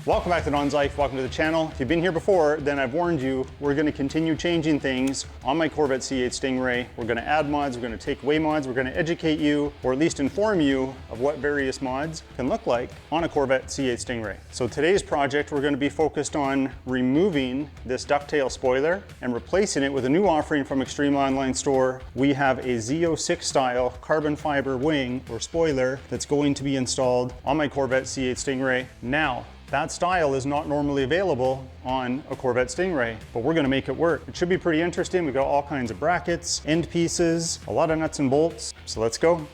Welcome back to Don's Life, welcome to the channel. If you've been here before, then I've warned you, we're gonna continue changing things on my Corvette C8 Stingray. We're gonna add mods, we're gonna take away mods, we're gonna educate you, or at least inform you of what various mods can look like on a Corvette C8 Stingray. So today's project, we're gonna be focused on removing this ducktail spoiler and replacing it with a new offering from Extreme Online Store. We have a Z06 style carbon fiber wing or spoiler that's going to be installed on my Corvette C8 Stingray. Now, that style is not normally available on a Corvette Stingray, but we're gonna make it work. It should be pretty interesting. We've got all kinds of brackets, end pieces, a lot of nuts and bolts. So let's go.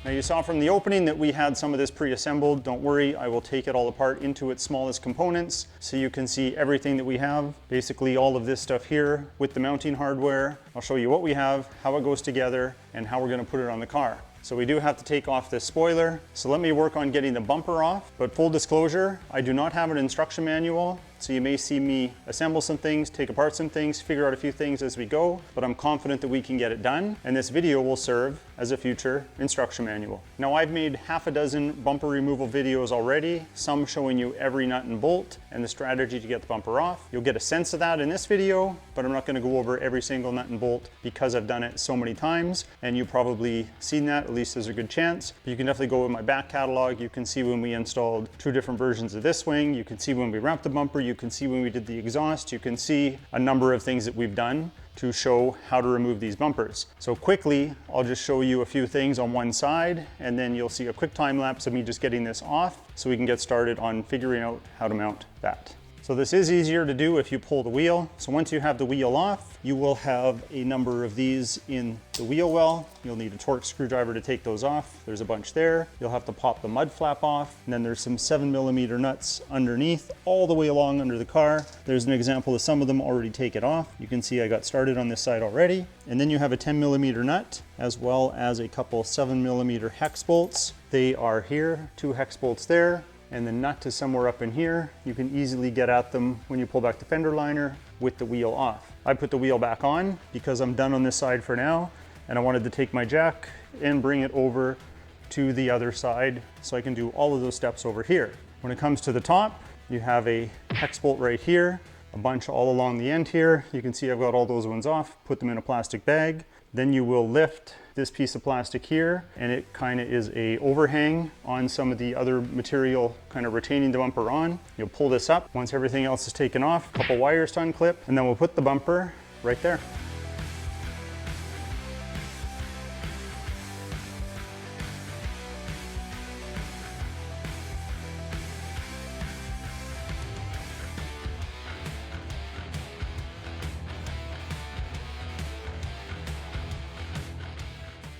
Now you saw from the opening that we had some of this pre-assembled. Don't worry, I will take it all apart into its smallest components so you can see everything that we have. Basically all of this stuff here with the mounting hardware. I'll show you what we have, how it goes together, and how we're gonna put it on the car. So we do have to take off this spoiler. So let me work on getting the bumper off. But full disclosure, I do not have an instruction manual. So you may see me assemble some things, take apart some things, figure out a few things as we go, but I'm confident that we can get it done. And this video will serve as a future instruction manual. Now I've made half a dozen bumper removal videos already, some showing you every nut and bolt and the strategy to get the bumper off. You'll get a sense of that in this video, but I'm not gonna go over every single nut and bolt because I've done it so many times, and you've probably seen that, at least there's a good chance. But you can definitely go in my back catalog. You can see when we installed 2 different versions of this wing. You can see when we wrapped the bumper. You can see when we did the exhaust. You can see a number of things that we've done to show how to remove these bumpers. So quickly, I'll just show you a few things on one side, and then you'll see a quick time lapse of me just getting this off so we can get started on figuring out how to mount that. So this is easier to do if you pull the wheel. So once you have the wheel off, you will have a number of these in the wheel well. You'll need a torque screwdriver to take those off. There's a bunch there. You'll have to pop the mud flap off. And then there's some 7mm nuts underneath, all the way along under the car. There's an example of some of them already take it off. You can see I got started on this side already. And then you have a 10mm nut, as well as a couple 7mm hex bolts. They are here, 2 hex bolts there. And the nut is somewhere up in here. You can easily get at them when you pull back the fender liner with the wheel off. I put the wheel back on because I'm done on this side for now, and I wanted to take my jack and bring it over to the other side so I can do all of those steps over here. When it comes to the top, you have a hex bolt right here, a bunch all along the end here. You can see I've got all those ones off, put them in a plastic bag. Then you will lift this piece of plastic here, and it kind of is a overhang on some of the other material kind of retaining the bumper on. You'll pull this up once everything else is taken off, a couple wires to unclip, and then we'll put the bumper right there.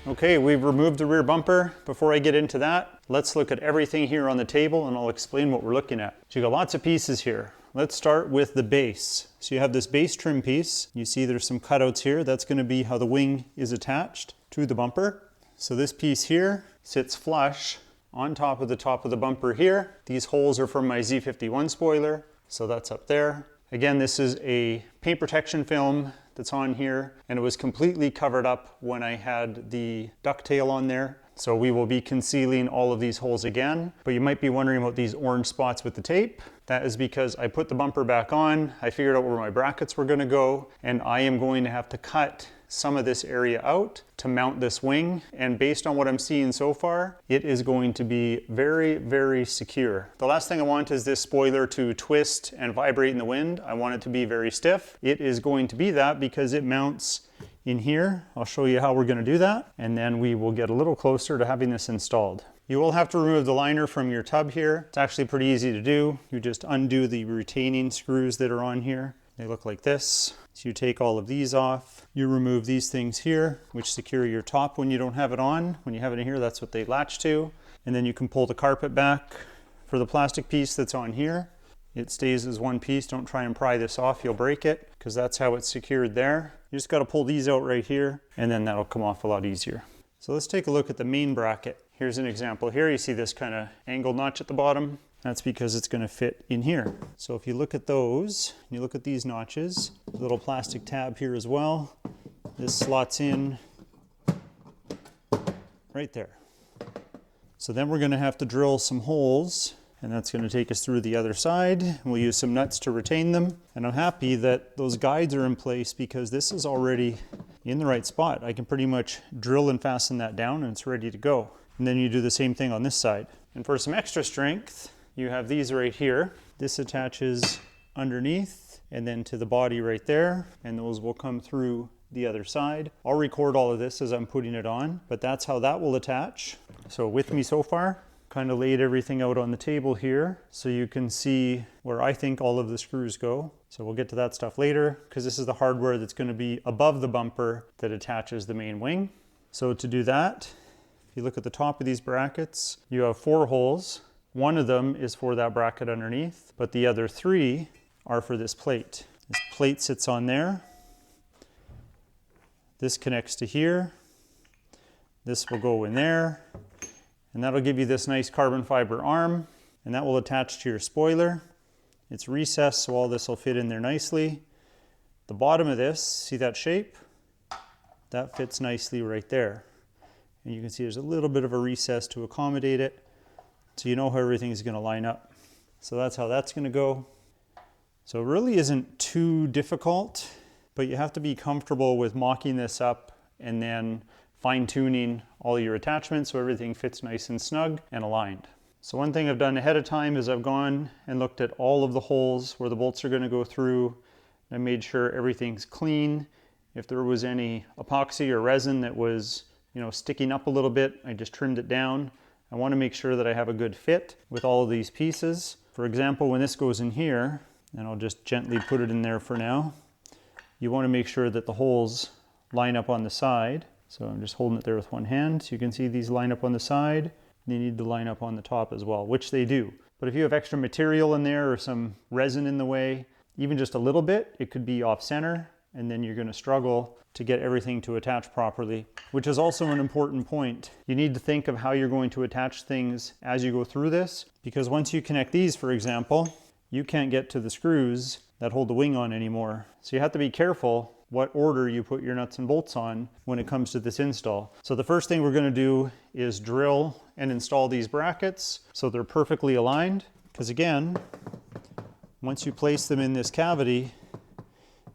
Okay, we've removed the rear bumper. Before I get into that, let's look at everything here on the table and I'll explain what we're looking at. So you got lots of pieces here. Let's start with the base. So you have this base trim piece. You see there's some cutouts here. That's going to be how the wing is attached to the bumper. So this piece here sits flush on top of the bumper here. These holes are from my Z51 spoiler. So that's up there. Again, this is a paint protection film that's on here, and it was completely covered up when I had the ducktail on there. So we will be concealing all of these holes again, but you might be wondering about these orange spots with the tape. That is because I put the bumper back on, I figured out where my brackets were gonna go, and I am going to have to cut some of this area out to mount this wing. And based on what I'm seeing so far, it is going to be very, very secure. The last thing I want is this spoiler to twist and vibrate in the wind. I want it to be very stiff. It is going to be that because it mounts in here. I'll show you how we're gonna do that, and then we will get a little closer to having this installed. You will have to remove the liner from your tub here. It's actually pretty easy to do. You just undo the retaining screws that are on here. They look like this. So you take all of these off. You remove these things here, which secure your top when you don't have it on. When you have it in here, that's what they latch to. And then you can pull the carpet back. For the plastic piece that's on here, it stays as one piece. Don't try and pry this off, you'll break it, because that's how it's secured there. You just gotta pull these out right here, and then that'll come off a lot easier. So let's take a look at the main bracket. Here's an example here. You see this kind of angled notch at the bottom. That's because it's going to fit in here. So if you look at those, you look at these notches, little plastic tab here as well. This slots in right there. So then we're going to have to drill some holes, and that's going to take us through the other side. We'll use some nuts to retain them. And I'm happy that those guides are in place because this is already in the right spot. I can pretty much drill and fasten that down and it's ready to go. And then you do the same thing on this side. And for some extra strength, you have these right here. This attaches underneath and then to the body right there, and those will come through the other side. I'll record all of this as I'm putting it on, but that's how that will attach. So with me so far, kind of laid everything out on the table here so you can see where I think all of the screws go. So we'll get to that stuff later because this is the hardware that's going to be above the bumper that attaches the main wing. So to do that, if you look at the top of these brackets, you have 4 holes. One of them is for that bracket underneath, but the other 3 are for this plate. This plate sits on there. This connects to here. This will go in there. And that'll give you this nice carbon fiber arm, and that will attach to your spoiler. It's recessed, so all this will fit in there nicely. The bottom of this, see that shape? That fits nicely right there. And you can see there's a little bit of a recess to accommodate it, so you know how everything is going to line up. So that's how that's going to go. So it really isn't too difficult, but you have to be comfortable with mocking this up and then fine-tuning all your attachments so everything fits nice and snug and aligned. So one thing I've done ahead of time is I've gone and looked at all of the holes where the bolts are going to go through. I made sure everything's clean. If there was any epoxy or resin that was, sticking up a little bit, I just trimmed it down. I want to make sure that I have a good fit with all of these pieces. For example, when this goes in here, and I'll just gently put it in there for now, you want to make sure that the holes line up on the side. So I'm just holding it there with one hand. So you can see these line up on the side. They need to line up on the top as well, which they do. But if you have extra material in there or some resin in the way, even just a little bit, it could be off center, and then you're going to struggle to get everything to attach properly, which is also an important point. You need to think of how you're going to attach things as you go through this, because once you connect these, for example, you can't get to the screws that hold the wing on anymore. So you have to be careful what order you put your nuts and bolts on when it comes to this install. So the first thing we're going to do is drill and install these brackets so they're perfectly aligned, because again, once you place them in this cavity,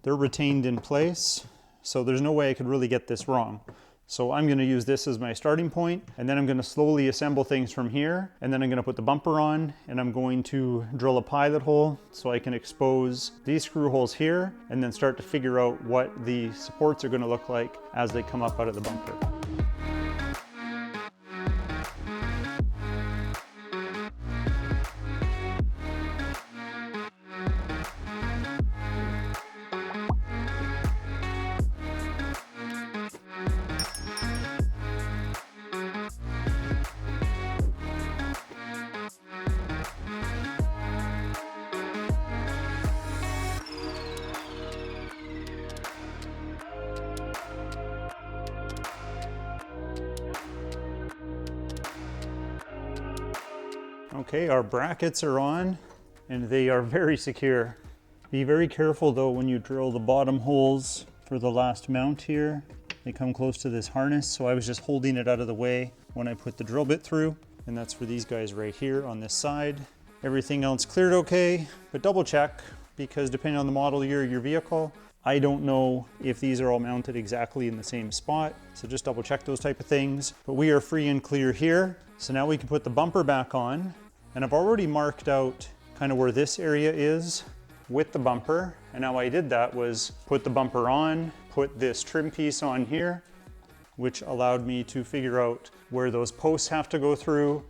they're retained in place, so there's no way I could really get this wrong. So I'm going to use this as my starting point, and then I'm going to slowly assemble things from here, and then I'm going to put the bumper on, and I'm going to drill a pilot hole so I can expose these screw holes here, and then start to figure out what the supports are going to look like as they come up out of the bumper. Okay, our brackets are on and they are very secure. Be very careful though when you drill the bottom holes for the last mount here. They come close to this harness, so I was just holding it out of the way when I put the drill bit through, and that's for these guys right here on this side. Everything else cleared okay, but double check, because depending on the model year of your vehicle, I don't know if these are all mounted exactly in the same spot, so just double check those type of things. But we are free and clear here. So now we can put the bumper back on, and I've already marked out kind of where this area is with the bumper. And how I did that was put the bumper on, put this trim piece on here, which allowed me to figure out where those posts have to go through.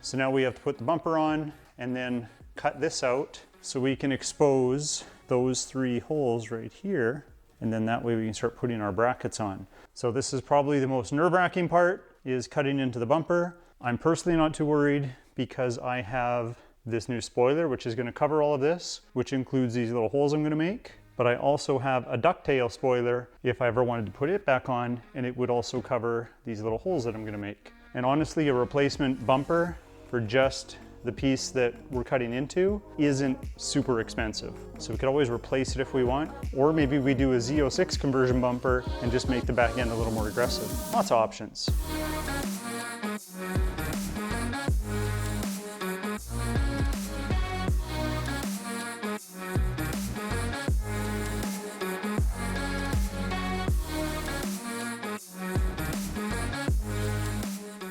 So now we have to put the bumper on and then cut this out so we can expose those 3 holes right here, and then that way we can start putting our brackets on. So this is probably the most nerve-wracking part, is cutting into the bumper. I'm personally not too worried because I have this new spoiler which is going to cover all of this, which includes these little holes I'm going to make. But I also have a ducktail spoiler if I ever wanted to put it back on, and it would also cover these little holes that I'm going to make. And honestly, a replacement bumper for just the piece that we're cutting into isn't super expensive. So we could always replace it if we want, or maybe we do a Z06 conversion bumper and just make the back end a little more aggressive. Lots of options.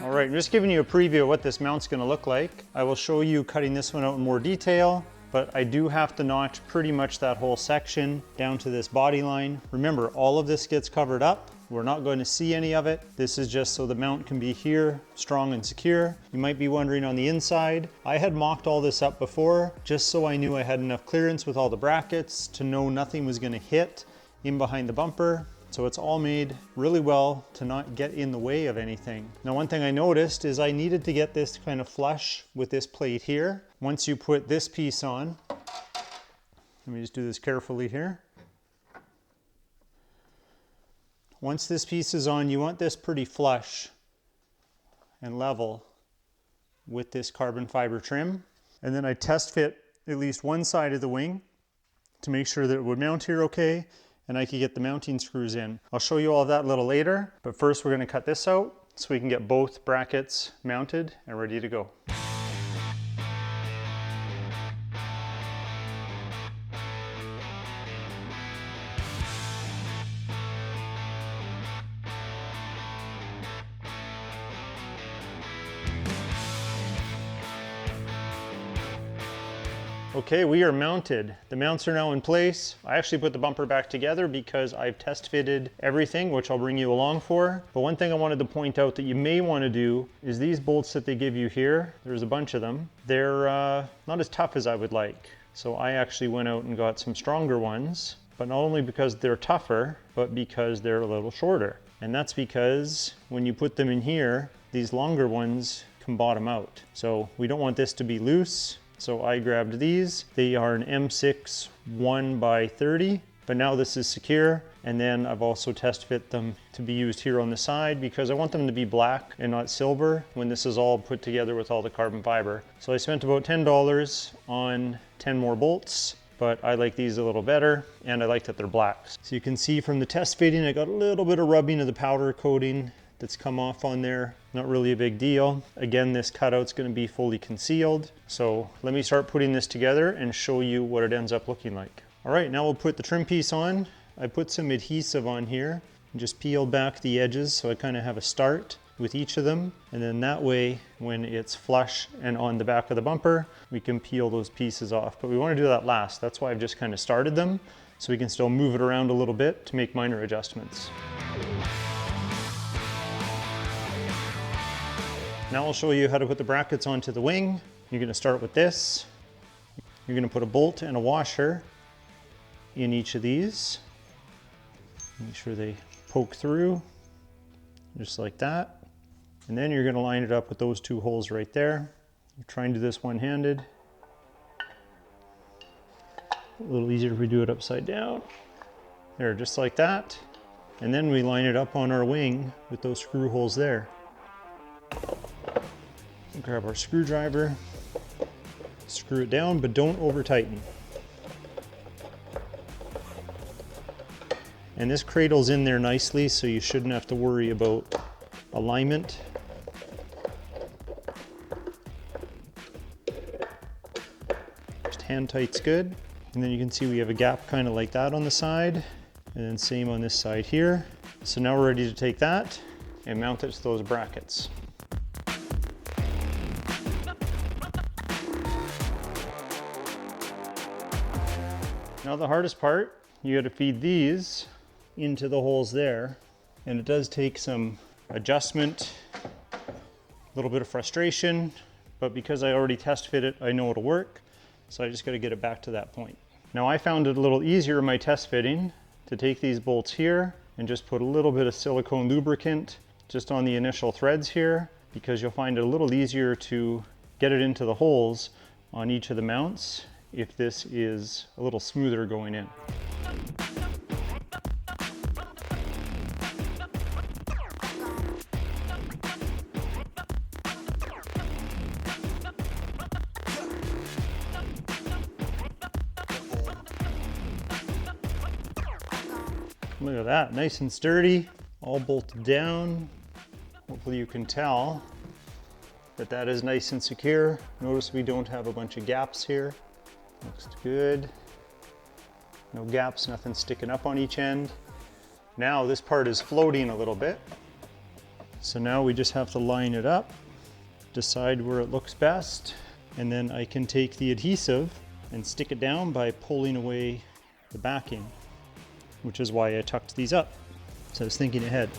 All right, I'm just giving you a preview of what this mount's gonna look like. I will show you cutting this one out in more detail, but I do have to notch pretty much that whole section down to this body line. Remember, all of this gets covered up. We're not going to see any of it. This is just so the mount can be here, strong and secure. You might be wondering on the inside, I had mocked all this up before, just so I knew I had enough clearance with all the brackets to know nothing was gonna hit in behind the bumper. So it's all made really well to not get in the way of anything. Now, one thing I noticed is I needed to get this kind of flush with this plate here. Once you put this piece on, let me just do this carefully here. Once this piece is on, you want this pretty flush and level with this carbon fiber trim. And then I test fit at least one side of the wing to make sure that it would mount here okay, and I could get the mounting screws in. I'll show you all of that a little later, but first we're gonna cut this out so we can get both brackets mounted and ready to go. Okay, we are mounted. The mounts are now in place. I actually put the bumper back together because I've test fitted everything, which I'll bring you along for. But one thing I wanted to point out that you may want to do is these bolts that they give you here, there's a bunch of them, they're not as tough as I would like. So I actually went out and got some stronger ones, but not only because they're tougher, but because they're a little shorter. And that's because when you put them in here, these longer ones can bottom out. So we don't want this to be loose. So I grabbed these. They are an M6 1x30, but now this is secure. And then I've also test fit them to be used here on the side because I want them to be black and not silver when this is all put together with all the carbon fiber. So I spent about $10 on 10 more bolts, but I like these a little better and I like that they're black. So you can see from the test fitting, I got a little bit of rubbing of the powder coating that's come off on there. Not really a big deal. Again, this cutout's gonna be fully concealed. So let me start putting this together and show you what it ends up looking like. All right, now we'll put the trim piece on. I put some adhesive on here and just peeled back the edges so I kind of have a start with each of them. And then that way, when it's flush and on the back of the bumper, we can peel those pieces off. But we wanna do that last. That's why I've just kind of started them so we can still move it around a little bit to make minor adjustments. Now I'll show you how to put the brackets onto the wing. You're gonna start with this. You're gonna put a bolt and a washer in each of these. Make sure they poke through, just like that. And then you're gonna line it up with those two holes right there. I'll try and do this one-handed. A little easier if we do it upside down. There, just like that. And then we line it up on our wing with those screw holes there. Grab our screwdriver, screw it down, but don't over tighten. And this cradles in there nicely, so you shouldn't have to worry about alignment. Just hand tight's good. And then you can see we have a gap kind of like that on the side, and then same on this side here. So now we're ready to take that and mount it to those brackets. Now the hardest part, you got to feed these into the holes there, and it does take some adjustment, a little bit of frustration, but because I already test fit it, I know it'll work, so I just got to get it back to that point. Now I found it a little easier in my test fitting to take these bolts here and just put a little bit of silicone lubricant just on the initial threads here, because you'll find it a little easier to get it into the holes on each of the mounts if this is a little smoother going in. Look at that, nice and sturdy, all bolted down. Hopefully you can tell that that is nice and secure. Notice we don't have a bunch of gaps here. Looks good. No gaps, nothing sticking up on each end. Now this part is floating a little bit. So now we just have to line it up, decide where it looks best, and then I can take the adhesive and stick it down by pulling away the backing, which is why I tucked these up. So I was thinking ahead.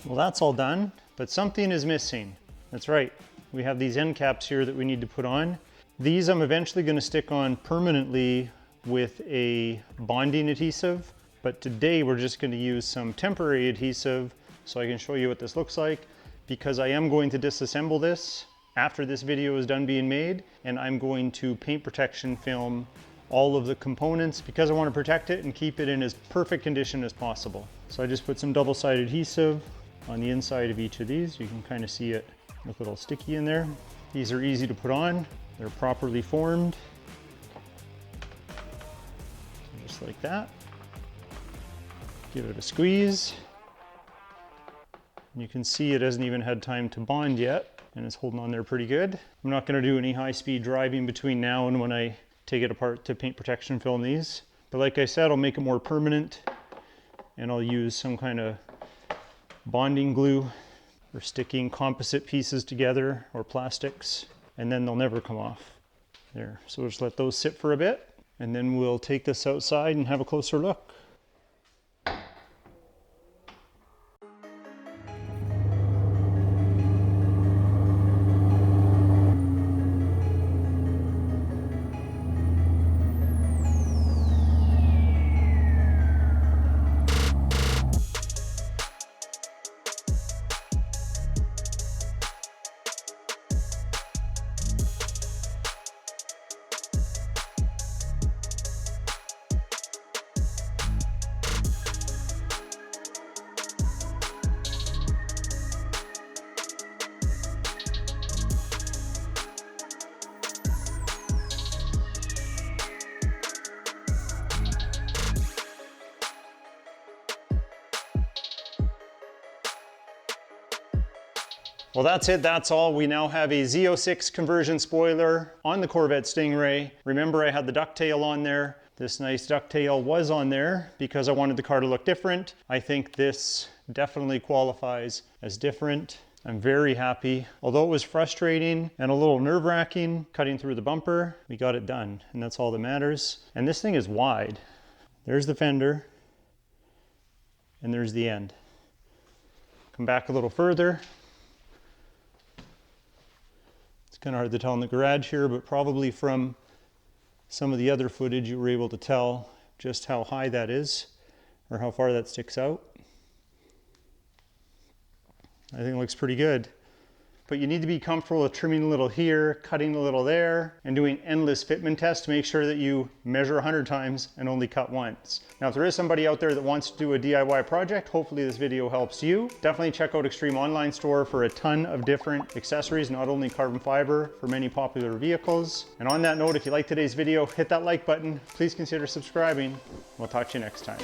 Well, that's all done, but something is missing. That's right, we have these end caps here that we need to put on. These I'm eventually going to stick on permanently with a bonding adhesive, but today we're just going to use some temporary adhesive so I can show you what this looks like, because I am going to disassemble this after this video is done being made, and I'm going to paint protection film all of the components because I want to protect it and keep it in as perfect condition as possible. So I just put some double-sided adhesive on the inside of each of these. You can kind of see it look a little sticky in there. These are easy to put on. They're properly formed. Just like that. Give it a squeeze. And you can see it hasn't even had time to bond yet, and it's holding on there pretty good. I'm not going to do any high-speed driving between now and when I take it apart to paint protection film these. But like I said, I'll make it more permanent, and I'll use some kind of bonding glue for sticking composite pieces together or plastics, and then they'll never come off. There, so we'll just let those sit for a bit, and then we'll take this outside and have a closer look. Well, that's it, that's all. We now have a Z06 conversion spoiler on the Corvette Stingray. Remember, I had the ducktail on there. This nice ducktail was on there because I wanted the car to look different. I think this definitely qualifies as different. I'm very happy. Although it was frustrating and a little nerve-wracking cutting through the bumper, we got it done, and that's all that matters. And this thing is wide. There's the fender, and there's the end. Come back a little further. Kind of hard to tell in the garage here, but probably from some of the other footage you were able to tell just how high that is or how far that sticks out. I think it looks pretty good. But you need to be comfortable with trimming a little here, cutting a little there, and doing endless fitment tests to make sure that you measure 100 times and only cut once. Now, if there is somebody out there that wants to do a DIY project, hopefully this video helps you. Definitely check out Extreme Online Store for a ton of different accessories, not only carbon fiber for many popular vehicles. And on that note, if you like today's video, hit that like button. Please consider subscribing. We'll talk to you next time.